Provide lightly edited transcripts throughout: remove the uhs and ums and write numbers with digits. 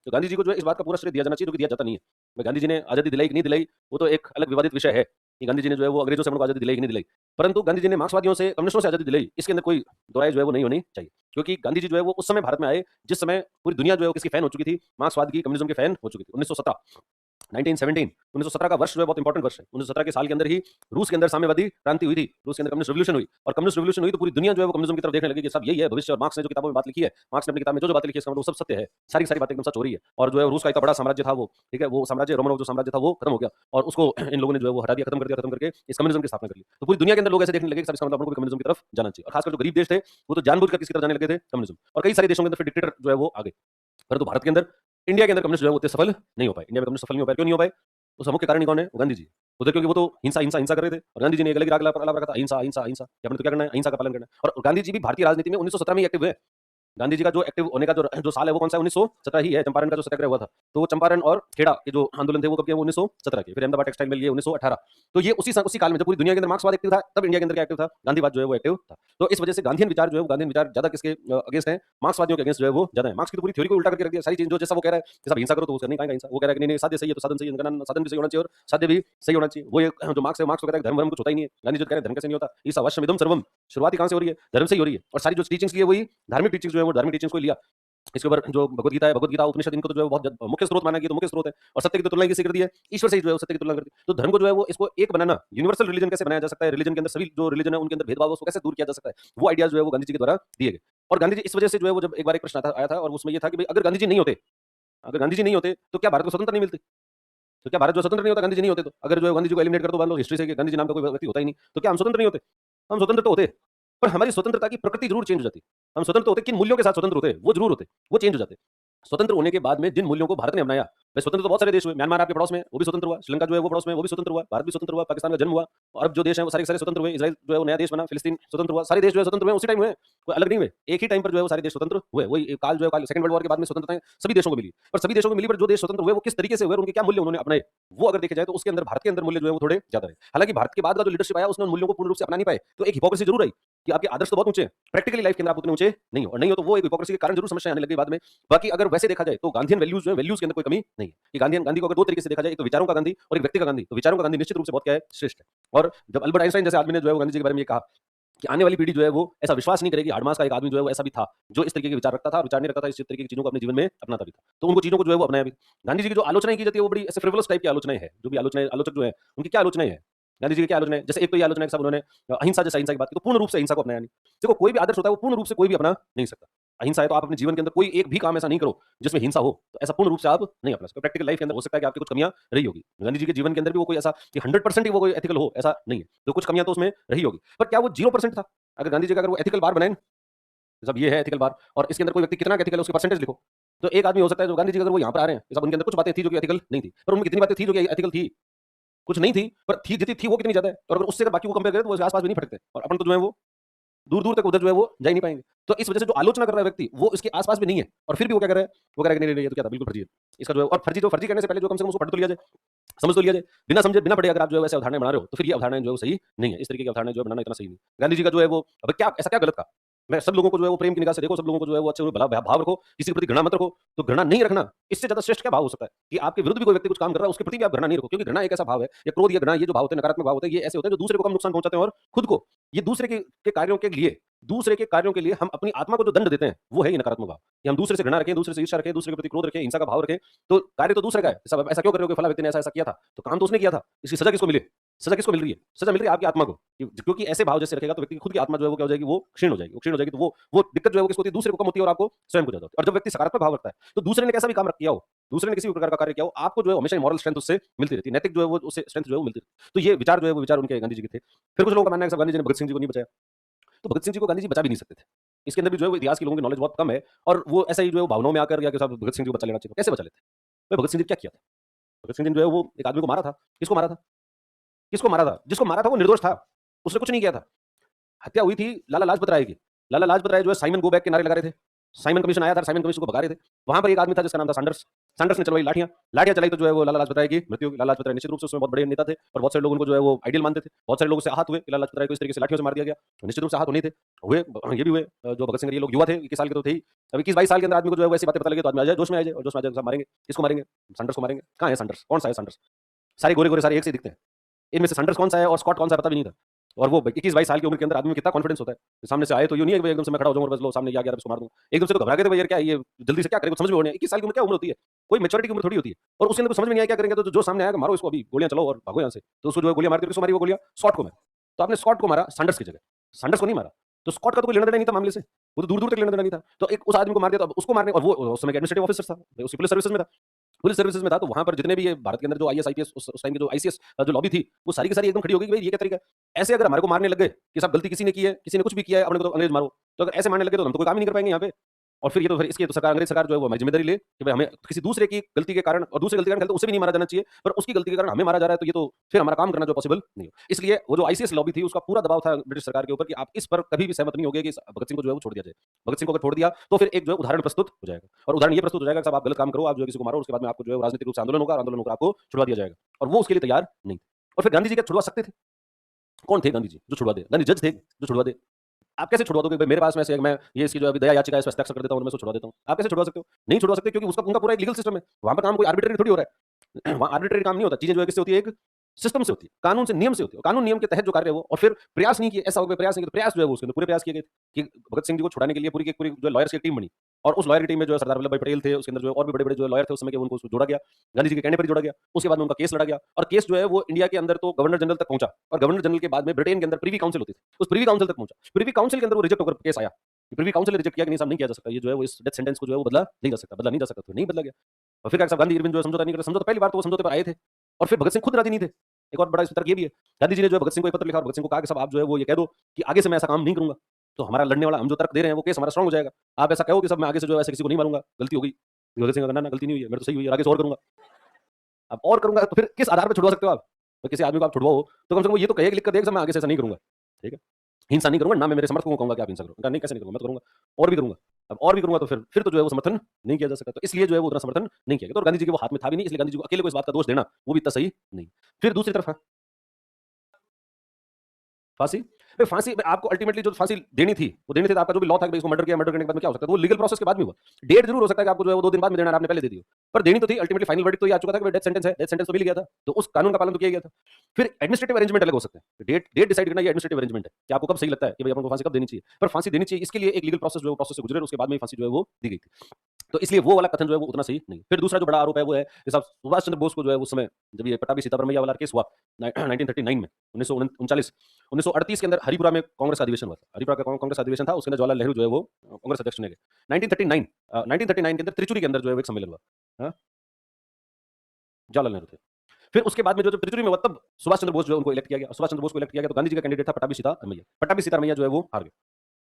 तो गांधी जी को जो है इस बात का पूरा श्रेय दिया जाना चाहिए, जो कि दिया जाता नहीं है। गांधी जी ने आजादी दिलाई कि नहीं दिलाई, वो तो एक अलग विवादित विषय है कि गांधी जी ने जो है वो अंग्रेजों से हमको आजादी दिलाई कि नहीं दिलाई। परंतु गांधी जी ने मार्क्सवादियों से, कम्युनिस्टों से आजादी दिलाई, इसके अंदर कोई दोहराई जो है वो नहीं होनी चाहिए। क्योंकि गांधी जी जो है वो उस समय भारत में आए जिस समय पूरी दुनिया जो है वो किसकी फैन हो चुकी थी, मार्क्सवाद की, कम्युनिज्म की फैन हो चुकी थी। 1917 1917 1917 का वर्ष जो है बहुत इंपॉर्टेंट वर्ष है। 1917 के साल के अंदर ही रूस के अंदर साम्यवादी क्रांति हुई थी, रूस के अंदर कम्युनिस्ट रिवॉल्यूशन हुई, और कम्युनिस्ट रिवॉल्यूशन हुई तो पूरी दुनिया जो है वो कम्युनिज्म की तरफ देखने लगी कि सब यही है भविष्य। और मार्क्स ने जो किताबों में बात लिखी है, मार्क्स ने अपनी किताब में जो बातें लिखी है, इसका मतलब वो सब सत्य है, सारी सारी बातें एकदम सच हो रही है। और जो है रूस का इतना बड़ा साम्राज्य था वो, ठीक है, वो साम्राज्य, रोमनों जो साम्राज्य था वो खत्म हो गया, और उसको इन लोगों ने जो है वो हटा दिया, खत्म कर दिया, खत्म करके इस कम्युनिज्म की स्थापना कर ली। तो पूरी दुनिया के अंदर लोग ऐसे देखने लगे कि सब इसका मतलब हमको भी कम्युनिज्म की तरफ जाना चाहिए। और खासकर जो गरीब देश थे वो तो जानबूझकर किसकी तरफ जाने लगे थे, कम्युनिज्म। और कई सारे देशों के अंदर फिर डिक्टेटर जो है वो आ गए। परंतु भारत के अंदर, इंडिया के अंदर कम्युनिस्ट जो है वो उतने सफल नहीं हो पाए। इंडिया में कम्युनिस्ट सफल नहीं हो पाए। क्यों नहीं हो पाए? उसका मुख्य कारण ही कौन है? वो गांधी जी। उधर क्योंकि वो तो हिंसा हिंसा हिंसा कर रहे थे, और गांधी जी ने एक अलग ही राग रखा था, अहिंसा अहिंसा अहिंसा, कि आपने तो क्या करना है, अहिंसा का पालन करना है। और गांधी जी भी भारतीय राजनीति में 1917 में ही एक्टिव हुए। गांधी जी का जो एक्टिव होने का जो साल है वो कौन सा है? 1917 ही है। चंपारण का जो सत्याग्रह हुआ था, तो वो चंपारण और खेड़ा के जो आंदोलन थे वो कब के? वो 1917 के। फिर अहमदाबाद टेक्सटाइल मिल, ये 1918। तो ये उसी काल में जब पूरी दुनिया के अंदर मार्क्सवाद एक्टिव था, तब इंडिया के अंदर क्या एक्टिव था? गांधीवाद जो है वो एक्टिव था। तो इस वजह से गांधीयन विचार जो है वो, गांधीयन विचार ज्यादा किसके अगेंस्ट है? मार्क्सवादियों के अगेंस्ट जो है वो ज्यादा है। मार्क्स की तो पूरी थ्योरी को उल्टा करके रख दिया, सारी चीज जो जैसा वो कह रहा है कि सब हिंसा करो, तो वो करने का हिंसा। वो कह रहा है कि नहीं नहीं, साध्य सही है तो साधन सही है, साधन भी सही होना चाहिए और साध्य भी सही होना चाहिए। वो जो मार्क्स है, मार्क्स को कहता है धर्म वर्म कुछ होता ही नहीं है। गांधी जी कह रहे हैं धर्म कैसे नहीं होता, ईसा वश्यमिदम सर्वम। शुरुआत कहां से हो रही है? धर्म से ही हो रही है। और सारी जो टीचिंग्स ली है वही धार्मिक टीचिंग्स जो है वो धार्मिक टीचिंग्स को लिया। इसके ऊपर जो भगवत गीता है, भगवत गीता उपनिषद, इनको तो जो है बहुत मुख्य स्रोत माना गया, तो मुख्य स्रोत है। और सत्य की तो तुलना किससे कर दी है? ईश्वर से ही जो है सत्य की तुलना कर दी। तो धर्म को जो है वो इसको एक बनाना, यूनिवर्सल रिलीजन कैसे बनाया जा सकता है, रिलीजन के अंदर सभी जो रिलीजन है उनके अंदर भेदभाव उसको कैसे दूर किया जा सकता है, वो आइडियाज जो है वो गांधी जी के द्वारा दिए गए। और गांधी जी इस वजह से जो है वो, जब एक बार एक प्रश्न आया था और उसमें ये था कि भाई अगर गांधी जी नहीं होते, अगर गांधी जी नहीं होते तो क्या भारत को स्वतंत्रता नहीं मिलती? तो क्या भारत जो स्वतंत्र नहीं होता गांधी जी नहीं होते तो? अगर जो है गांधी जी को एलिमिनेट कर दो, मान लो हिस्ट्री से कि गांधी जी नाम का कोई व्यक्ति होता ही नहीं, तो क्या हम स्वतंत्र नहीं होते? हम स्वतंत्र तो होते, पर हमारी स्वतंत्रता की प्रकृति जरूर चेंज हो जाती। हम स्वतंत्र होते, किन मूल्यों के साथ स्वतंत्र होते वो जरूर होते, वो चेंज हो जाते। स्वतंत्र होने के बाद में जिन मूल्यों को भारत ने अपनाया, भाई स्वतंत्र तो बहुत सारे देश हुए, म्यांमार आपके पड़ोस में वो भी स्वतंत्र हुआ, श्रीलंका जो है वो पड़ोस में वो भी स्वतंत्र हुआ, भारत भी स्वतंत्र हुआ, पाकिस्तान का जन्म हुआ, अरब जो देश है वो सारे के सारे स्वतंत्र हुए, इजराइल जो है वो नया देश बना, फिलिस्तीन स्वतंत्र हुआ, सारे देश जो है स्वतंत्र हुए उसी टाइम हुए, कोई अलग नहीं हुए। एक ही टाइम पर जो है वो सारे देश स्वतंत्र हुए। वही काल जो है, काल सेकंड वर्ल्ड वॉर के बाद में स्वतंत्रता सभी देशों को मिली। पर सभी देशों को मिली, पर जो देश स्वतंत्र हुए वो किस तरीके से हुए, उनके क्या मूल्य उन्होंने अपनाए, वो अगर देखे जाए तो उसके अंदर, भारत के अंदर मूल्य जो है वो थोड़े ज्यादा है। हालांकि भारत के बाद का जो लीडरशिप आया उसने उन मूल्यों को पूर्ण रूप से अपना नहीं पाए, तो एक हिपोक्रेसी जरूर आई कि आपके आदर्श तो बहुत ऊंचे हैं, प्रैक्टिकली लाइफ के अंदर आप उतने ऊंचे नहीं हो, और नहीं हो तो वो एक हिपोक्रेसी के कारण जरूर समस्या आने लगी बाद में। बाकी अगर वैसे देखा जाए तो गांधीयन वैल्यूज जो है, वैल्यूज के अंदर कोई कमी नहीं है कि गांधी को अगर दो तरीके से देखा जाए, एक तो विचारों का गांधी और एक व्यक्ति का गांधी, तो विचारों का गांधी निश्चित रूप से बहुत क्या है? श्रेष्ठ है। और जब अल्बर्ट आइंस्टाइन जैसे आदमी ने जो है वो गांधी जी के बारे में ये कहा कि आने वाली पीढ़ी जो है वो ऐसा विश्वास नहीं करेगी, हार्ड मास का एक आदमी जो है वो ऐसा भी था जो इस तरीके के विचार रखता था, और विचार नहीं रखता था, इस तरीके की चीजों को अपने जीवन में अपनाता भी था, तो उनको चीजों को जो है वो अपनाया भी। गांधी जी की जो आलोचनाएं की जाती है वो बड़ी ऐसे फ्रिवलस टाइप की आलोचनाएं है, जो भी आलोचनाएं, आलोचक जो है उनकी क्या आलोचनाएं है, गांधी जी की क्या आलोचना है? जैसे एक तो ये आलोचना है कि सब उन्होंने अहिंसा जैसा अहिंसा की बात की, तो पूर्ण रूप से अहिंसा को अपनाया नहीं। देखो कोई भी आदर्श होता है वो पूर्ण रूप से कोई भी अपना नहीं सकता। अहिंसा है तो आप अपने जीवन के अंदर कोई एक भी काम ऐसा नहीं करो जिसमें हिंसा हो, तो ऐसा पूर्ण रूप से आप नहीं अपना सकते। प्रैक्टिकल लाइफ के अंदर हो सकता है कि आपकी कुछ कमियां रही होगी, गांधी जी के जीवन के अंदर भी वो कोई ऐसा कि 100% ही वो कोई एथिकल हो ऐसा नहीं है, तो कुछ कमियां तो उसमें रही होगी। पर क्या वो 0% था? अगर गांधी जी का अगर वो एथिकल बार बनाए, सब ये है एथिकल बार, और इसके अंदर कोई व्यक्ति कितना एथिकल है उसकी परसेंटेज लिखो, तो एक आदमी हो सकता है जो गांधी जी अगर वो यहाँ पर आ रहे हैं, सब उनके अंदर कुछ बातें थी जो कि एथिकल नहीं थी, पर उनमें कितनी बातें थी जो कि एथिकल थी? कुछ नहीं थी, पर थी जितनी थी वो कितनी ज्यादा है, और अगर उससे अगर बाकी को कंपेयर करें तो वो आसपास भी नहीं फटकते, और अपन तो जो है वो दूर दूर तक उधर जो है वो जा ही नहीं पाएंगे। तो इस वजह से जो आलोचना कर रहा है व्यक्ति वो इसके आसपास भी नहीं है, और फिर भी वो क्या कर रहा है? वो कह रहा है कि नहीं नहीं ये तो क्या था, बिल्कुल फर्जी है इसका जो है। और फर्जी करने से पहले जो कम से कम उसको पढ़ तो लिया जाए, समझ तो लिया जाए। बिना समझे बिना पढ़े अगर आप जो है वैसे अवधारणाएं बना रहे हो, तो फिर ये अवधारणाएं जो है वो सही नहीं है। इस तरीके की अवधारणाएं जो है बनाना इतना सही नहीं। गांधी जी का जो है वो, अब क्या ऐसा क्या गलत था? मैं सब लोगों को जो है वो प्रेम की निगाह से देखो, सब लोगों को जो है वो अच्छे भला भाव रखो, किसी के प्रति घृणा मत रखो। तो घृणा नहीं रखना, इससे ज्यादा श्रेष्ठ क्या भाव हो सकता है कि आपके विरुद्ध भी कोई व्यक्ति कुछ काम कर रहा है उसके प्रति भी आप घृणा नहीं रखो, क्योंकि घृणा एक ऐसा भाव है, या क्रोध या घृणा, ये जो भाव होते हैं नकारात्मक भाव होते हैं, ये ऐसे होते हैं जो दूसरे को कम नुकसान पहुंचाते हैं और खुद को, ये दूसरे के कार्यों के लिए, दूसरे के कार्यों के लिए हम अपनी आत्मा को जो दंड देते हैं वो है ये नकारात्मक भाव, कि हम दूसरे से घृणा रखें, दूसरे से ईर्ष्या रखें, दूसरे के प्रति क्रोध रखें, हिंसा का भाव रखें। तो कार्य तो दूसरे का है, सब ऐसा क्यों कर रहे हो कि फला व्यक्ति ने ऐसा ऐसा किया था, तो काम तो उसने किया था, इसकी सजा किसको मिले? सजा किसको मिल रही है? सजा मिल रही है आपकी आत्मा को, क्योंकि ऐसे भाव जैसे रखेगा तो व्यक्ति की खुद की आत्मा जो है वो क्या हो जाएगी? वो क्षीण हो जाएगी, वो क्षीण हो जाएगी। तो वो दिक्कत जो है वो किसको होती है? दूसरे को कम होती है और आपको स्वयं को ज्यादा होती है। और जब व्यक्ति सकारात्मक भाव रखता है तो दूसरे ने कैसा भी काम किया हो, दूसरे ने किसी भी प्रकार का कार्य किया हो, आपको जो है हमेशा मॉरल स्ट्रेंथ उससे मिलती रहती है, नैतिक जो है वो उससे स्ट्रेंथ जो है वो मिलती रहती है। तो ये विचार जो है वो विचार उनके गांधी जी के थे। फिर कुछ लोगों का मानना है कि गांधी जी ने भगत सिंह जी को नहीं बचाया, तो भगत सिंह जी को गांधी जी बचा भी नहीं सकते थे। इसके अंदर भी जो है वो इतिहास के लोगों की नॉलेज बहुत कम है, और वो ऐसा ही जो है भावनाओं में आकर या कि साहब भगत सिंह जी को बचा लेना चाहिए, कैसे बचा लेते? भाई भगत सिंह जी क्या किया था? भगत सिंह जी ने जो है वो एक आदमी को मारा था। किसको मारा था? किसको मारा था? जिसको मारा था वो निर्दोष था, उसने कुछ नहीं किया था। हत्या हुई थी लाला लाजपत राय की। लाला लाजपत राय जो है साइमन गो बैक के नारे लगा रहे थे। साइमन कमीशन आया था, साइमन कमीशन को भगा रहे थे। वहां पर एक आदमी था जिसका नाम था सैंडर्स। सैंडर्स ने चलवाई लाठियां। लाठियां चलाई तो जो है वो लाला लाजपत राय की मृत्यु हुई। लाला लाजपत राय निश्चित रूप से उसमें बहुत बड़े नेता थे और बहुत सारे लोग उनको जो है वो आइडियल मानते थे। बहुत सारे लोग उससे आहत हुए कि लाला लाजपत राय को इस तरीके से लाठियों से मार दिया गया। तो निश्चित रूप से आहत होने थे, हुए, ये भी हुए। जो भगत सिंह ये लोग युवा थे, 21 साल के तो थे ही। अब 21-22 साल के अंदर आदमी को जो है वैसी बातें पता लगे तो आदमी आ जाए, जोश में आ जाए, और जोश में आ जाए मारेंगे, इसको मारेंगे, सैंडर्स को मारेंगे। कहाँ है सैंडर्स? कौन सा है सैंडर्स? सारे गोरे गोरे सारे एक से दिखते हैं। इनमें से सैंडर्स कौन सा है और स्कॉट कौन सा पता भी नहीं था। और वो 21-22 साल की उम्र के अंदर आदमी में कितना कॉन्फिडेंस होता है। सामने से आए तो यूं नहीं है कि एकदम से मैं खड़ा हो जाऊंगा और बस लो सामने आ गया तो इसको मार दूंगा। एकदम से तो घबरा गए थे भाई, यार क्या ये जल्दी से क्या करेंगे, समझ में होने 21 साल की उम्र क्या उम्र होती है, कोई मैच्योरिटी की उम्र थोड़ी होती है। और उसके अंदर कुछ समझ में नहीं आया क्या करेंगे, तो जो सामने आएगा मारो इसको, अभी गोलियां चलो और भागो यहाँ से। तो उसको जो है गोलियां मारते किसको मारी, वो गोलियां स्कॉट को मारी। तो आपने स्कॉट को मारा सैंडर्स की जगह, सैंडर्स को नहीं मारा। तो स्कॉट का तो कोई लेना देना नहीं था मामले से, वो तो दूर दूर तक लेना देना नहीं था। तो एक उस आदमी को मार दिया, तो उसको मारने, और वो उस समय एडमिनिस्ट्रेटिव ऑफिसर था, उसकी पुलिस सर्विसेज में था, पुलिस सर्विसेज में था। तो वहां पर जितने भी ये भारत के अंदर जो आईएएस आईपीएस उस टाइम के जो आईसीएस जो लॉबी थी, वो सारी की सारी एकदम खड़ी हो गई कि भाई ये क्या तरीका है। ऐसे अगर हमारे को मारने लग गए कि साहब गलती किसी ने की है, किसी ने कुछ भी किया है, अपने को तो अंग्रेज मारो, तो अगर ऐसे मारने लगे तो हम तो कोई काम ही नहीं कर पाएंगे यहाँ पे। और फिर ये तो फिर इसकी तो सरकार, अंग्रेज सरकार जो है वो हमारी जिम्मेदारी ले कि भाई हमें किसी दूसरे की गलती के कारण, और दूसरे गलती के कारण तो उसे भी नहीं मारा जाना चाहिए, पर उसकी गलती के कारण हमें मारा जा रहा है, तो ये तो फिर हमारा काम करना जो पॉसिबल नहीं हो। इसलिए वो जो आईसीएस लॉबी थी उसका पूरा दबाव था ब्रिटिश सरकार के ऊपर कि आप इस पर कभी भी सहमत नहीं होगे कि भगत सिंह को जो है वो छोड़ दिया जाए। भगत सिंह को अगर छोड़ दिया तो फिर एक जो है उदाहरण प्रस्तुत हो जाएगा, और उदाहरण ये प्रस्तुत हो जाएगा कि साहब आप गलत काम करो, आप जो है किसी को मारो, उसके बाद में आपको जो है राजनीतिक रूप से आंदोलन होगा, आंदोलन होकर आपको छुड़वा दिया जाएगा। और वो उसके लिए तैयार नहीं थे। और फिर गांधी जी क्या छुड़वा सकते थे? कौन थे गांधी जी जो छुड़वा दे? गांधी जज थे जो छुड़वा दे? आप कैसे छुड़वा दोगे? भाई मेरे पास में से मैं ये इसकी जो अभी दया याचिका है, इस पर हस्ताक्षर कर देता हूँ और मैं इसको छुड़वा देता हूँ। आप कैसे छुड़वा सकते हो? नहीं छुड़वा सकते, क्योंकि उसका उनका पूरा एक लीगल सिस्टम है। वहां पर काम कोई आर्बिट्रेरी थोड़ी हो रहा है। वहां आर्बिट्रेरी काम नहीं होता। चीजें जो है किससे होती है? एक सिस्टम से होती है, कानून से, नियम से होती है। कानून नियम के तहत जो कार्य है वो, और फिर प्रयास नहीं किए, ऐसा हो गया प्रयास नहीं किया, तो प्रयास जो है वो उसके अंदर पूरे प्रयास किए गए कि भगत सिंह जी को छुड़ाने के लिए पूरी की पूरी जो लॉयर्स की टीम बनी। और उस लॉयर की टीम में जो है सरदार वल्लभ भाई पटेल थे, उसके अंदर जो है और भी बड़े बड़े जो लॉयर थे उस समय के, उनको जोड़ा गया, गांधी जी के कहने पर ही जोड़ा गया। उसके बाद में उनका केस लड़ा गया, और केस जो है वो इंडिया के अंदर तो गवर्नर जनरल तक पहुंचा, और गवर्नर जनरल के बाद में ब्रिटेन के अंदर प्रीवी काउंसिल होती थी, उस प्रीवी काउंसिल तक पहुंचा। प्रीवी काउंसिल के अंदर वो रिजेक्ट होकर केस आया। प्रीवी काउंसिल ने रिजेक्ट किया कि नहीं साहब, नहीं किया जा सकता, ये जो है वो इस डेथ सेंटेंस को जो है वो बदला नहीं जा सकता, बदला नहीं जा सकता, तो नहीं बदला गया। और फिर क्या गांधी अरविंद जो है समझौता नहीं करते, समझौता पहली बार तो वो समझौते पर आए थे, और फिर भगत सिंह खुद राजी नहीं थे। एक और बड़ा इस तर्क ये भी है, गांधी जी ने जो है भगत सिंह को एक पत्र लिखा और भगत सिंह को कहा कि साहब आप जो है वो ये कह दो कि आगे से मैं ऐसा काम नहीं करूंगा, तो हमारा लड़ने वाला हम जो तर्क दे रहे हैं वो केस हमारा स्ट्रांग हो जाएगा। आप ऐसा कहो कि सब मैं आगे से जो है ऐसे किसी को नहीं मारूंगा, गलती हो गई। भगत सिंह का कहना, ना गलती नहीं हुई है, मेरे तो सही हुई है, आगे से और करूंगा। अब और करूंगा तो फिर किस आधार पर छुड़वा सकते हो आप? तो किसी आदमी को आप छुड़वाओ तो कम से कम ये तो कहे, लिख कर देगा मैं आगे से ऐसा नहीं करूंगा। ठीक है, हिंसा नहीं करूंगा ना, मैं मेरे समर्थकों को कहूंगा कि आप हिंसा करो, कहा नहीं कैसे नहीं करूंगा, मैं तो करूंगा, और भी करूंगा। अब और भी करूंगा तो फिर तो जो है वो समर्थन नहीं किया जा सकता, तो इसलिए जो है वो उतना समर्थन नहीं किया गया। तो गांधी जी के वो हाथ में था भी नहीं, इसलिए गांधी जी को अकेले को इस बात का दोष देना वो भी इतना सही नहीं। फिर दूसरी तरफ फांसी, भाई फांसी आपको अल्टीमेटली जो फांसी देनी थी वो देनी थी, तो आपका जो भी लॉ था कि इसको मर्डर किया, मर्डर करने के बाद में क्या हो सकता है, तो वो लीगल प्रोसेस के बाद में हुआ। डेट जरूर हो सकता है कि आपको जो है वो 2 दिन बाद में देना है, आपने पहले दे दी हो, पर देनी तो थी। अल्टीमेटली फाइनल वर्डिक्ट तो ये आ चुका था कि डेथ सेंटेंस है, डेथ सेंटेंस तो मिल गया था, तो उस कानून का पालन तो किया गया था। फिर एडमिनिस्ट्रेटिव अरेंजमेंट अलग हो सकते हैं। डेट डेट डिसाइड करना ये एडमिनिस्ट्रेटिव अरेंजमेंट है कि आपको कब सही लगता है कि भाई अपन को फांसी कब देनी चाहिए, पर फांसी देनी चाहिए इसके लिए एक लीगल प्रोसेस जो है प्रोसेस से गुजरे, उसके बाद में फांसी जो है वो दी गई थी। तो इसलिए वो वाला कथन जो है वो उतना सही नहीं। फिर दूसरा जो बड़ा आरोप है वो है कि साहब सुभाष चंद्र बोस को जो है उस समय जब ये पटाभी सीताबरमैया वाला केस हुआ 1939 में, 1939 1938 के अंदर हरिपुरा में कांग्रेस का अधिवेशन हुआ था। हरिपुरा का कांग्रेस अधिवेशन था, उसके अंदर जवाहरलाल नेहरू जो है वो कांग्रेस अध्यक्ष चुने गए। 1939 के अंदर त्रिचुरी के अंदर जो है एक सम्मेलन हुआ। हाँ, जवाहरलाल नेहरू थे। फिर उसके बाद में जो त्रिचुरी में हुआ तब सुभाष चंद्र बोस जो है उनको इलेक्ट किया गया। सुभाष चंद्र बोस को इलेक्ट किया गया तो गांधी जी का कैंडिडेट था पटाभी सीतारमैया। पटाभी सीतारमैया जो है वो हार गए।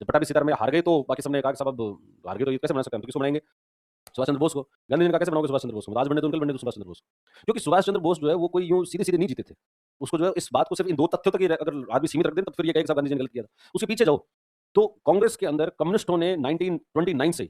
जब पटाभी सीतारमैया हार गए तो बाकी सबने कहा कि साहब अब हार गए तो ये कैसे बना सकते हैं, तो किसको बनाएंगे? सुभाष चंद्र बोस को। गांधी जी ने कहा कैसे बनाओगे सुभाष चंद्र बोस को? राज बनने दो, उनके बनने दो सुभाष चंद्र बोस को। क्योंकि सुभाष चंद्र बोस जो है वो कोई यूं सीधे-सीधे नहीं जीते थे। उसको जो है इस बात को सिर्फ इन 2 तथ्यों तक ही अगर आदमी सीमित रख दे तो फिर ये कहे कि साहब गांधी जी ने गलत किया था। उसके पीछे जाओ तो कांग्रेस के अंदर कम्युनिस्टों ने 1929 से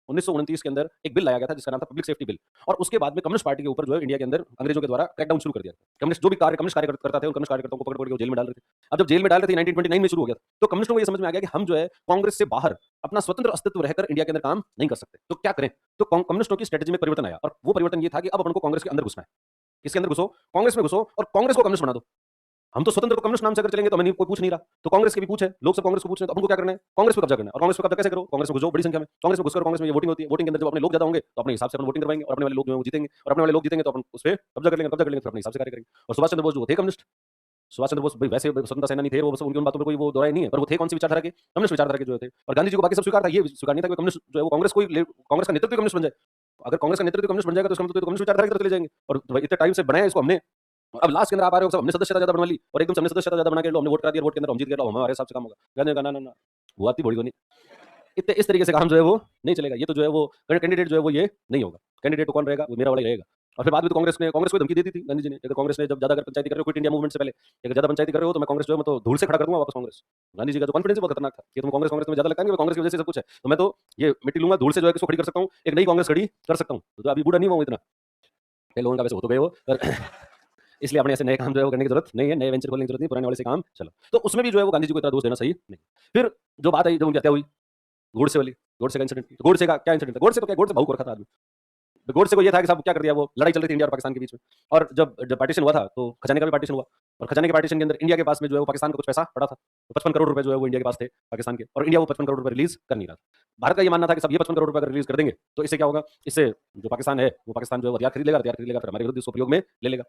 1929 के अंदर एक बिल लाया गया था जिसका नाम था पब्लिक सेफ्टी बिल, और उसके बाद में कम्युनिस्ट पार्टी के ऊपर जो है इंडिया के अंदर अंग्रेजों के द्वारा क्रैकडाउन शुरू कर दिया। कम्युनिस्ट जो भी कम्युनिस्ट कार्य करता थे उन कम्युनिस्ट कार्यकर्ताओं को पकड़-पकड़ के वो जेल में डाल रहे थे। अब जब जेल में डाल रहे थे 1929 में शुरू हो गया था, तो कम्युनिस्टों को ये समझ में आ गया कि हम जो है कांग्रेस से बाहर अपना स्वतंत्र अस्तित्व रहकर इंडिया के अंदर काम नहीं कर सकते, तो क्या करें? तो कम्युनिस्टों की स्ट्रेटजी में परिवर्तन आया, और वो परिवर्तन ये था कि अब अपन को कांग्रेस के अंदर घुसना है। किसके अंदर घुसो? कांग्रेस में घुसो और कांग्रेस को कम्युनिस्ट बना दो। हम तो स्वतंत्र को कम्युनिस्ट नाम से अगर चलेंगे तो हमें कोई पूछ नहीं रहा, तो कांग्रेस के भी पूछ है, लोग सब कांग्रेस को पूछ रहे हैं, तो अपन को क्या करना है? कांग्रेस पे कब्जा करना है। और कांग्रेस पे कब्जा कैसे करो? कांग्रेस में घुसो बड़ी संख्या में, कांग्रेस में घुसकर कांग्रेस में ये वोटिंग होती है, वोटिंग के अंदर जब अपने लोग ज्यादा होंगे तो अपने हिसाब से अपन वोटिंग करवाएंगे और अपने वाले लोग जो है वो जीतेंगे, और अपने वाले लोग जीतेंगे तो अपन उस पे कब्जा कर लेंगे, कब्जा कर लेंगे तो अपने हिसाब से कार्य करेंगे। और सुभाष चंद्र बोस जो थे कम्युनिस्ट, सुभाष चंद्र बोस भाई वैसे स्वतंत्रता सेनानी थे, वो बस उनकी उन बातों में कोई वो दोहराई नहीं है, पर वो थे कौन सी विचारधारा के? कम्युनिस्ट विचारधारा के जो थे। और गांधी जी को बाकी सब स्वीकार था, ये स्वीकार नहीं था कि कम्युनिस्ट जो है वो कांग्रेस कांग्रेस का नेतृत्व कम्युनिस्ट बन जाए। अगर कांग्रेस का नेतृत्व कम्युनिस्ट बन जाएगा तो इसका मतलब तो कम्युनिस्ट विचारधारा की तरफ चले जाएंगे, और इतने टाइम से बनाया इसको हमने, अब लास्ट के अंदर आप आ रहे हो सब हमने सदस्यता ज्यादा बनवा ली और एकदम से हमने सदस्यता ज्यादा बना के लो, हमने वोट करा दिया, वोट के अंदर हम जीत गए, लो हमारे हिसाब से काम होगा। गांधी ने कहा ना ना ना, हुआ थी बड़ी होनी, इतने इस तरीके से काम जो है वो नहीं चलेगा। ये तो जो है वो कैंडिडेट जो है वो ये नहीं होगा। कैंडिडेट तो कौन रहेगा? वो मेरा वाला ही रहेगा। और फिर बाद में तो कांग्रेस को धमकी देती थी गांधी जी ने, अगर कांग्रेस ने जब ज़्यादा अगर पंचायती कर रहे हो क्विट इंडिया मूवमेंट से पहले, अगर ज़्यादा पंचायती कर रहे हो तो मैं कांग्रेस जो है मैं तो धूल से खड़ा कर दूंगा वापस कांग्रेस। गांधी जी का जो कॉन्फिडेंस बहुत खतरनाक था कि तुम कांग्रेस कांग्रेस में ज़्यादा लगता है कि कांग्रेस की वजह से सब कुछ है, तो मैं तो ये मिट्टी लूंगा धूल से जो है किसको खड़ी कर सकता हूँ, एक नई कांग्रेस खड़ी कर सकता हूँ। तो अभी बूढ़ा नहीं हुआ हूँ इतना, कई लोगों का वैसे हो तो गए हो पर इसलिए अपने ऐसे नए काम जो है वो करने की जरूरत नहीं है, नए वेंचर खोलने की जरूरत नहीं, पुराने वाले से काम चलो। तो उसमें भी जो है वो गांधी जी को इतना दोष देना सही नहीं। फिर जो बात आई जब उनकी हत्या हुई गोडसे वाली, गोडसे का इंसिडेंट, गोडसे का क्या इंसिडेंट था, गोडसे तो क्या, गोडसे भावुक हो रखा था आदमी। गोडसे को ये था कि साहब क्या कर दिया, वो लड़ाई चल रही थी इंडिया और पाकिस्तान के बीच में, और जब जब पार्टीशन हुआ था तो खजाने का भी पार्टीशन हुआ, और खजाने के पार्टीशन के अंदर इंडिया के पास में जो है वो पाकिस्तान का कुछ पैसा पड़ा था, तो 55 करोड़ रुपए जो है वो इंडिया के पास थे पाकिस्तान के, और इंडिया वो 55 करोड़ रुपए रिलीज कर नहीं रहा था। भारत का ये मानना था कि सब ये 55 करोड़ रुपए अगर रिलीज कर देंगे तो इससे क्या होगा, इससे जो पाकिस्तान है वो पाकिस्तान जो है हथियार खरीद लेगा, फिर हमारे विरुद्ध इसको प्रयोग में ले लेगा।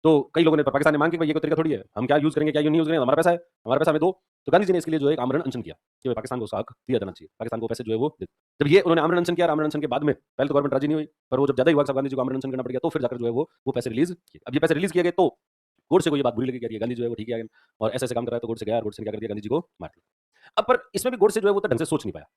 तो कई लोगों ने पाकिस्तान ने मांग की भाई ये कोई तरीका थोड़ी है, हम क्या यूज करेंगे क्या नहीं यूज करेंगे, हमारा पैसा है, हमारा पैसा हमें दो। तो गांधी जी ने इसके लिए जो है एक आमरण अनशन किया कि पाकिस्तान को उसका हक दिया जाना चाहिए, पाकिस्तान को पैसे जो है वो दे। जब ये उन्होंने आमरण अनशन किया, आमरण अनशन के बाद में पहले तो गवर्नमेंट राजी नहीं हुई, पर वो जब ज्यादा ही हुआ सब गांधी जी को आमरण अनशन करना पड़ गया, तो फिर जाकर जो है वो पैसे रिलीज किए। अब ये पैसे रिलीज किए गए तो गोडसे को ये बात बुरी लगी, गांधी जो है वो ठीक है और ऐसे काम कर रहा है, तो गोडसे गया और गोडसे ने क्या कर दिया, गांधी जी को मार दिया। अब पर इसमें भी गोडसे जो है वो तो ढंग से सोच नहीं पाया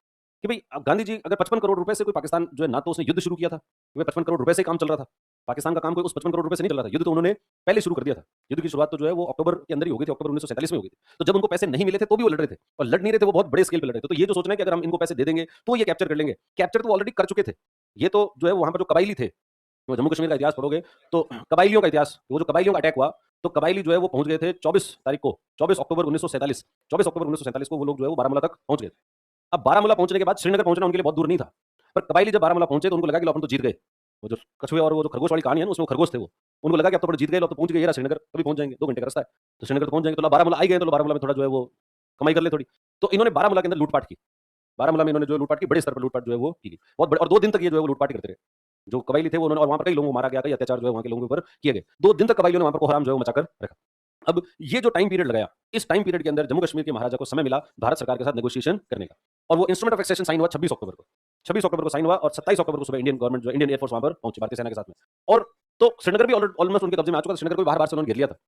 कि भाई अब गांधी जी अगर 55 करोड़ रुपए से कोई पाकिस्तान जो है, ना तो उसने युद्ध शुरू किया था, 55 करोड़ रुपए से काम चल रहा था, पाकिस्तान का काम कोई उस 55 करोड़ रुपए से नहीं चल रहा था, युद्ध तो उन्होंने पहले शुरू कर दिया था। युद्ध की शुरुआत तो जो है वो अक्टूबर के अंदर ही हो गई थी, अक्टूबर 1947 में हो गई थी। तो जब उनको पैसे नहीं मिले थे तो भी वो लड़ रहे थे, और लड़ नहीं रहे थे वो बहुत बड़े स्केल पे लड़ रहे थे। तो ये जो सोचना है कि अगर हम इनको पैसे दे देंगे तो ये कैप्चर कर लेंगे, कैप्चर तो ऑलरेडी कर चुके थे। ये तो जो है वहां पर जो कबाइली थे, तो जम्मू कश्मीर का इतिहास पढ़ोगे तो कबाइलियों का इतिहास, वो जो कबाइलियों का अटैक हुआ, तो कबाइली जो है वो पहुंच गए थे 24 तारीख को, 24 अक्टूबर 1947, 24 अक्टूबर 1947 को वो लोग जो है वो बारामूला तक पहुंच गए थे। अब बारामूला पहुंचने के बाद श्रीनगर पहुंचना उनके लिए बहुत दूर नहीं था, पर कबाइली जब बारामूला पहुंचे तो उनको लगा कि लो अपन तो जीत गए। वो जो कछुए और वो जो खरगोश वाली कहानी है ना, उसमें वो खरगोश थे, वो उनको लगा कि अब तो अपन जीत गए, लो तो पहुंच गए, ये रहा श्रीनगर, कभी पहुंच जाएंगे, 2 घंटे का रास्ता है, तो श्रीनगर तो पहुंच जाएंगे, तो बारामूला आई गए, तो बारामूला में थोड़ा जो है वो कमाई कर ले थोड़ी। तो इन्होंने बारामूला के अंदर लूटपाट की, बारामूला में इन्होंने जो लूटपाट की, बड़े स्तर पर लूटपाट जो है वो की, बहुत बड़े, और 2 दिन तक ये जो है वो लूटपाट करते रहे। जो कबाइली थे वो उन्होंने, और वहां पर कई लोगों को मारा गया, कई अत्याचार जो है वहां के लोगों के ऊपर किए गए। 2 दिन तक कबाइलियों ने वहां पर कोहराम जो है वो मचाकर रखा। अब ये जो टाइम पीरियड लगाया, इस टाइम पीरियड के अंदर जम्मू कश्मीर के महाराजा को समय मिला भारत सरकार के साथ नेगोशिएशन करने का, और वो इंस्ट्रूमेंट ऑफ एक्सेशन साइन हुआ 26 अक्टूबर को, 26 अक्टूबर को साइन हुआ, और 27 अक्टूबर को सुबह इंडियन गवर्नमेंट जो इंडियन एयरफोर्स वहां पर पहुंची भारतीय सेना के साथ में। और तो श्रीनगर भी ऑलमोस्ट उनके कब्जे में आ चुका था, श्रीनगर को बाहर बाहर से उन्होंने घेर लिया था।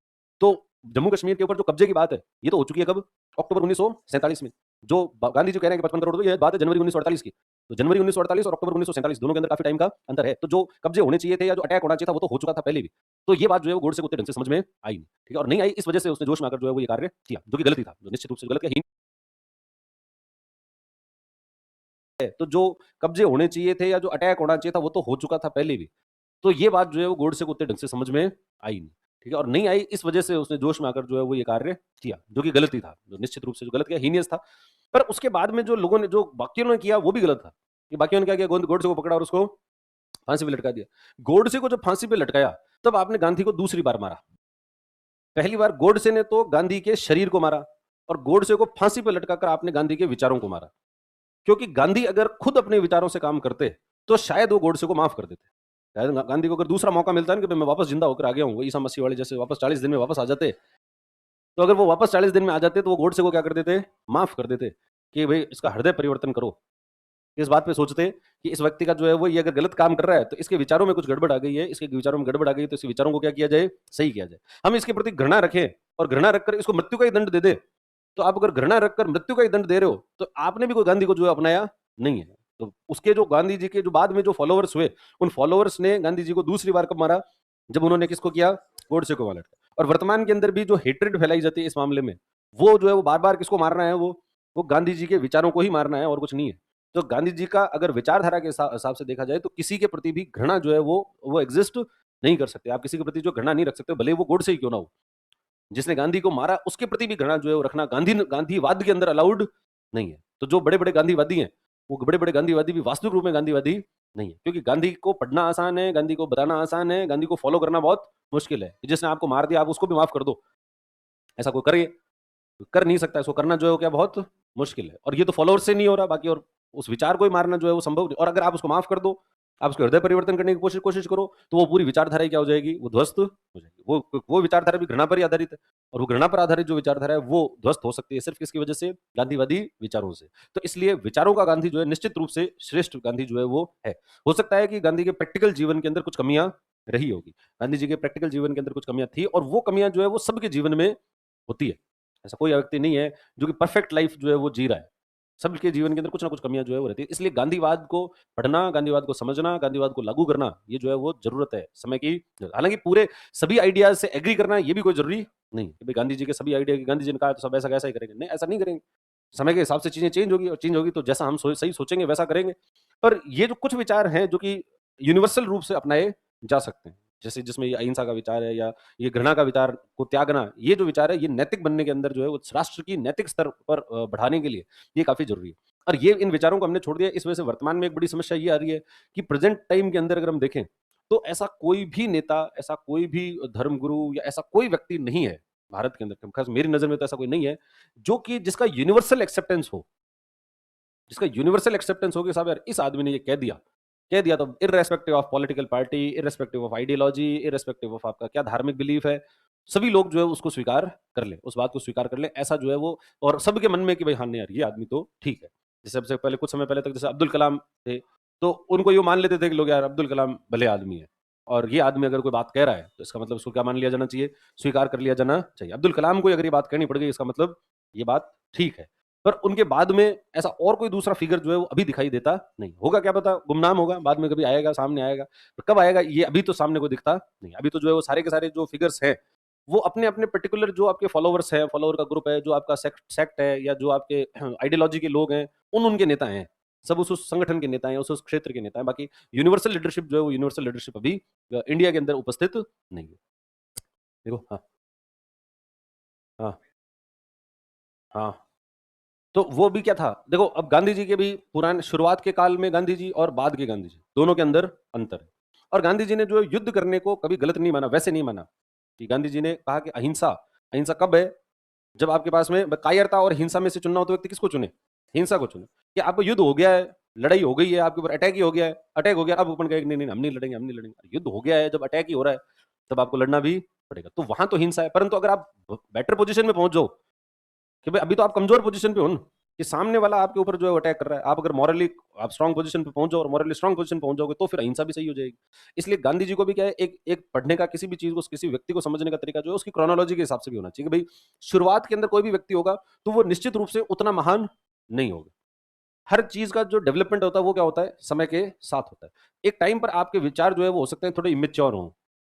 तो जम्मू कश्मीर के ऊपर जो कब्जे की बात है, ये तो हो चुकी है कब, अक्टूबर 1947 में। जो गांधी जी कह रहे हैं कि 55 करोड़, ये बात है जनवरी 1948 की। तो जनवरी 1948 और अक्टूबर 1947 दोनों के अंदर काफी टाइम का अंतर है। तो जो कब्जे होने चाहिए थे या जो अटैक होना चाहिए था वो तो हो चुका था पहले भी। तो ये बात जो है वो गोडसे को उतने ढंग से समझ में आई नहीं, ठीक है, और नहीं आई, इस वजह से उसने जोश में आकर जो है वो ये कार्य किया, जो कि गलत ही था, जो निश्चित रूप से गलत किया है। तो जो कब्जे होने चाहिए थे या जो अटैक होना चाहिए था वो तो हो चुका था पहले भी। तो ये बात जो है वो गोडसे को उतने ढंग से समझ में आई नहीं, ठीक है, और नहीं आई, इस वजह से उसने जोश में आकर जो है वो ये कार्य किया, जो कि गलत ही था, जो निश्चित रूप से जो गलत किया, हीनियस था। पर उसके बाद में जो लोगों ने, जो बाकियों ने किया वो भी गलत था, कि बाकियों ने क्या किया, गोडसे को पकड़ा और उसको फांसी पे लटका दिया। गोडसे को जब फांसी पे लटकाया तब आपने गांधी को दूसरी बार मारा। पहली बार गोडसे ने तो गांधी के शरीर को मारा, और गोडसे को फांसी पे लटकाकर आपने गांधी के विचारों को मारा। क्योंकि गांधी अगर खुद अपने विचारों से काम करते तो शायद वो गोडसे को माफ कर देते। शायद गांधी को अगर दूसरा मौका मिलता है ना कि मैं वापस जिंदा होकर आ गया हूँ, ईसा मसीह वाले जैसे वापस 40 दिन में वापस आ जाते, तो अगर वो वापस 40 दिन में आ जाते तो वो गोडसे को क्या कर देते, माफ कर देते, कि भाई इसका हृदय परिवर्तन करो। इस बात पे सोचते कि इस व्यक्ति का जो है वो ये अगर गलत काम कर रहा है तो इसके विचारों में कुछ गड़बड़ आ गई है, इसके विचारों में गड़बड़ आ गई है, तो इसके विचारों को क्या किया जाए, सही किया जाए। हम इसके प्रति घृणा रखें और घृणा रखकर इसको मृत्यु का ही दंड दे दे, तो आप अगर घृणा रखकर मृत्यु का ही दंड दे रहे हो तो आपने भी कोई गांधी को जो है अपनाया नहीं है। तो उसके जो गांधी जी के जो बाद में जो फॉलोअर्स हुए, उन फॉलोअर्स ने गांधी जी को दूसरी बार कब मारा, जब उन्होंने किसको किया, गोडसे को मारा। और वर्तमान के अंदर भी जो हेट्रेड फैलाई जाती है इस मामले में, वो जो है वो बार बार किसको मारना है, वो गांधी जी के विचारों को ही मारना है और कुछ नहीं है। तो गांधी जी का अगर विचारधारा के हिसाब से देखा जाए तो किसी के प्रति भी घृणा जो है वो एग्जिस्ट नहीं कर सकते। आप किसी के प्रति जो घृणा नहीं रख सकते, भले वो गोडसे ही क्यों ना हो। जिसने गांधी को मारा उसके प्रति भी घृणा जो है वो रखना गांधीवाद के अंदर अलाउड नहीं है। तो जो बड़े बड़े गांधीवादी हैं, वो बड़े बड़े गांधीवादी भी वास्तविक रूप में गांधीवादी नहीं है, क्योंकि गांधी को पढ़ना आसान है, गांधी को बताना आसान है, गांधी को फॉलो करना बहुत मुश्किल है। जिसने आपको मार दिया आप उसको भी माफ कर दो, ऐसा कोई करे, कर नहीं सकता। इसको करना जो है वो क्या बहुत मुश्किल है, और ये तो फॉलोअर्स से नहीं हो रहा बाकी, और उस विचार को ही मारना जो है वो संभव नहीं। और अगर आप उसको माफ कर दो, आप उसके हृदय परिवर्तन करने की कोशिश करो, तो वो पूरी विचारधारा ही क्या हो जाएगी, वो ध्वस्त हो जाएगी। वो विचारधारा भी घृणा पर ही आधारित है, और वो घृणा पर आधारित जो विचारधारा है वो ध्वस्त हो सकती है सिर्फ किसकी वजह से, गांधीवादी विचारों से। तो इसलिए विचारों का गांधी जो है निश्चित रूप से श्रेष्ठ गांधी जो है वो है। हो सकता है कि गांधी के प्रैक्टिकल जीवन के अंदर कुछ कमियां रही होगी, गांधी जी के प्रैक्टिकल जीवन के अंदर कुछ कमियां थी, और वो कमियां जो है वो सबके जीवन में होती है। ऐसा कोई व्यक्ति नहीं है जो कि परफेक्ट लाइफ जो है वो जी रहा है। सबके जीवन के अंदर कुछ ना कुछ कमियां जो है वो रहती है। इसलिए गांधीवाद को पढ़ना, गांधीवाद को समझना, गांधीवाद को लागू करना, ये जो है वो जरूरत है समय की। हालांकि पूरे सभी आइडियाज से एग्री करना ये भी कोई जरूरी नहीं कि भाई गांधी जी के सभी आइडिया, गांधी जी ने कहा तो सब ऐसा कैसा ही करेंगे, नहीं, ऐसा नहीं करेंगे। समय के हिसाब से चीजें चेंज होगी, और चेंज होगी तो जैसा हम सही सोचेंगे वैसा करेंगे। पर ये जो कुछ विचार हैं जो कि यूनिवर्सल रूप से अपनाए जा सकते हैं, जैसे जिसमें ये अहिंसा का विचार है, या ये घृणा का विचार को त्यागना, ये जो विचार है ये नैतिक बनने के अंदर जो है वो राष्ट्र की नैतिक स्तर पर बढ़ाने के लिए ये काफी जरूरी है। और ये इन विचारों को हमने छोड़ दिया, इस वजह से वर्तमान में एक बड़ी समस्या ये आ रही है कि प्रेजेंट टाइम के अंदर अगर हम देखें तो ऐसा कोई भी नेता, ऐसा कोई भी धर्मगुरु या ऐसा कोई व्यक्ति नहीं है भारत के अंदर, खास मेरी नजर में तो ऐसा कोई नहीं है जो कि जिसका यूनिवर्सल एक्सेप्टेंस हो, जिसका यूनिवर्सल एक्सेप्टेंस हो कि साहब यार इस आदमी ने ये कह दिया तो irrespective of political party, irrespective of ideology, irrespective of आपका क्या धार्मिक बिलीफ है, सभी लोग जो है उसको स्वीकार कर ले, उस बात को स्वीकार कर ले, ऐसा जो है वो, और सबके मन में कि भाई हाँ नहीं यार ये आदमी तो ठीक है। जैसे सबसे पहले कुछ समय पहले तक जैसे अब्दुल कलाम थे, तो उनको ये मान लेते थे कि लोग यार अब्दुल कलाम भले आदमी है, और ये आदमी अगर कोई बात कह रहा है तो इसका मतलब उसको क्या मान लिया जाना चाहिए, स्वीकार कर लिया जाना चाहिए। अब्दुल कलाम को अगर ये बात कहनी पड़ गई इसका मतलब ये बात ठीक है। पर उनके बाद में ऐसा और कोई दूसरा फिगर जो है वो अभी दिखाई देता नहीं, होगा क्या पता गुमनाम होगा, बाद में कभी आएगा, सामने आएगा, पर कब आएगा ये अभी तो सामने को दिखता नहीं। अभी तो जो है वो सारे के सारे जो फिगर्स हैं वो अपने अपने पर्टिकुलर जो आपके फॉलोवर्स हैं, फॉलोवर का ग्रुप है, जो आपका सेक्ट है, या जो आपके आइडियोलॉजी के लोग हैं, उनके नेता हैं, सब उस संगठन के नेता हैं, उस क्षेत्र के नेता हैं। बाकी यूनिवर्सल लीडरशिप जो है वो यूनिवर्सल लीडरशिप अभी इंडिया के अंदर उपस्थित नहीं है। देखो, हाँ हाँ हाँ, तो वो भी क्या था, देखो अब गांधी जी के भी पुराने शुरुआत के काल में गांधी जी और बाद के गांधी जी दोनों के अंदर अंतर है। और गांधी जी ने जो युद्ध करने को कभी गलत नहीं माना, वैसे नहीं माना कि गांधी जी ने कहा कि अहिंसा, अहिंसा कब है, जब आपके पास में कायरता और हिंसा में से चुनना हो तो व्यक्ति किसको चुने, हिंसा को चुने। कि आपको युद्ध हो गया है, लड़ाई हो गई है, आपके ऊपर अटैक ही हो गया है, अटैक हो गया, अब अपन कहेंगे नहीं नहीं हम नहीं लड़ेंगे, हम नहीं लड़ेंगे, युद्ध हो गया है, जब अटैक ही हो रहा है तब आपको लड़ना भी पड़ेगा, तो वहां तो हिंसा है। परंतु अगर आप बेटर पोजीशन में पहुंच जाओ कि भाई अभी तो आप कमजोर पोजीशन पे हो ना, कि सामने वाला आपके ऊपर जो है अटैक कर रहा है, आप अगर मॉरली आप स्ट्रांग पोजीशन पे पहुंच जाओ और मॉरली स्ट्रांग पोजीशन पहुंच जाओगे तो फिर अहिंसा भी सही हो जाएगी। इसलिए गांधी जी को भी क्या है, एक एक पढ़ने का, किसी भी चीज को, किसी व्यक्ति को समझने का तरीका जो है उसकी क्रोनोलॉजी के हिसाब से भी होना चाहिए कि भाई शुरुआत के अंदर कोई भी व्यक्ति होगा तो वो निश्चित रूप से उतना महान नहीं होगा। हर चीज का जो डेवलपमेंट होता है वो क्या होता है, समय के साथ होता है। एक टाइम पर आपके विचार जो है वो हो सकते हैं थोड़े इमेच्योर हों,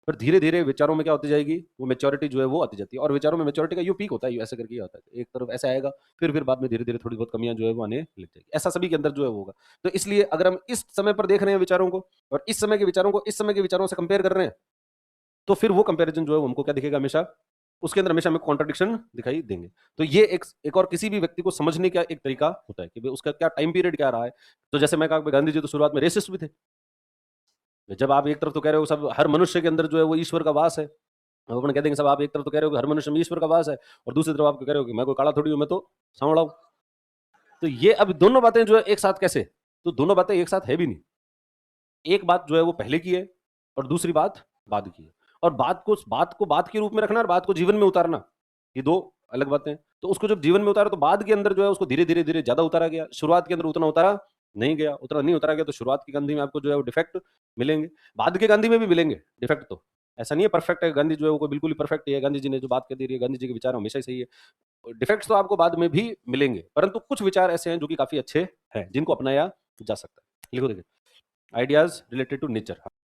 पर धीरे धीरे विचारों में क्या होती जाएगी, वो मेच्योरिटी जो है वो आती जाती है। और विचारों में मेच्योरिटी का यू पीक होता है, ऐसे करके होता है, एक तरफ ऐसे आएगा, फिर बाद में धीरे धीरे थोड़ी बहुत कमियां जो है वो आने लग जाएगी। ऐसा सभी के अंदर जो है वो होगा। तो इसलिए अगर हम इस समय पर देख रहे हैं विचारों को, और इस समय के विचारों को इस समय के विचारों से कंपेयर कर रहे हैं, तो फिर वो कंपैरिजन जो है वो हमको क्या दिखेगा, हमेशा उसके अंदर हमेशा हमें कॉन्ट्रडिक्शन दिखाई देंगे। तो ये एक और किसी भी व्यक्ति को समझने का एक तरीका होता है कि भाई उसका क्या टाइम पीरियड क्या रहा है। तो जैसे मैं कहा गांधी जी तो शुरुआत में रेसिस्ट भी थे। जब आप एक तरफ तो कह रहे हो सब हर मनुष्य के अंदर जो है वो ईश्वर का वास है, अब अपन कह देंगे सब, आप एक तरफ तो कह रहे हो कि हर मनुष्य में ईश्वर का वास है, और दूसरी तरफ आप कह रहे हो कि मैं कोई काला थोड़ी हूं, मैं तो सांवला हूं। तो ये अब दोनों बातें जो है एक साथ कैसे, तो दोनों बातें एक साथ है भी नहीं। एक बात जो है वो पहले की है और दूसरी बात बाद की है। और बात को बात के रूप में रखना और बात को जीवन में उतारना, ये दो अलग बातें हैं। तो उसको जब जीवन में उतारा तो बाद के अंदर जो है उसको धीरे धीरे धीरे ज्यादा उतारा गया, शुरुआत के अंदर उतना उतारा नहीं गया, उतना नहीं उतारा गया, तो शुरुआत की गांधी में आपको जो है वो डिफेक्ट मिलेंगे, बाद के गांधी में भी मिलेंगे डिफेक्ट। तो ऐसा नहीं है परफेक्ट है गांधी जो है वो बिल्कुल ही परफेक्ट है, गांधी जी ने जो बात कह दी रही है, गांधी जी के विचार हमेशा ही सही है। डिफेक्ट्स तो आपको बाद में भी मिलेंगे, परंतु कुछ विचार ऐसे हैं जो कि काफी अच्छे हैं जिनको अपनाया जा सकता है। लिखो देखिए, आइडियाज रिलेटेड टू नेचर।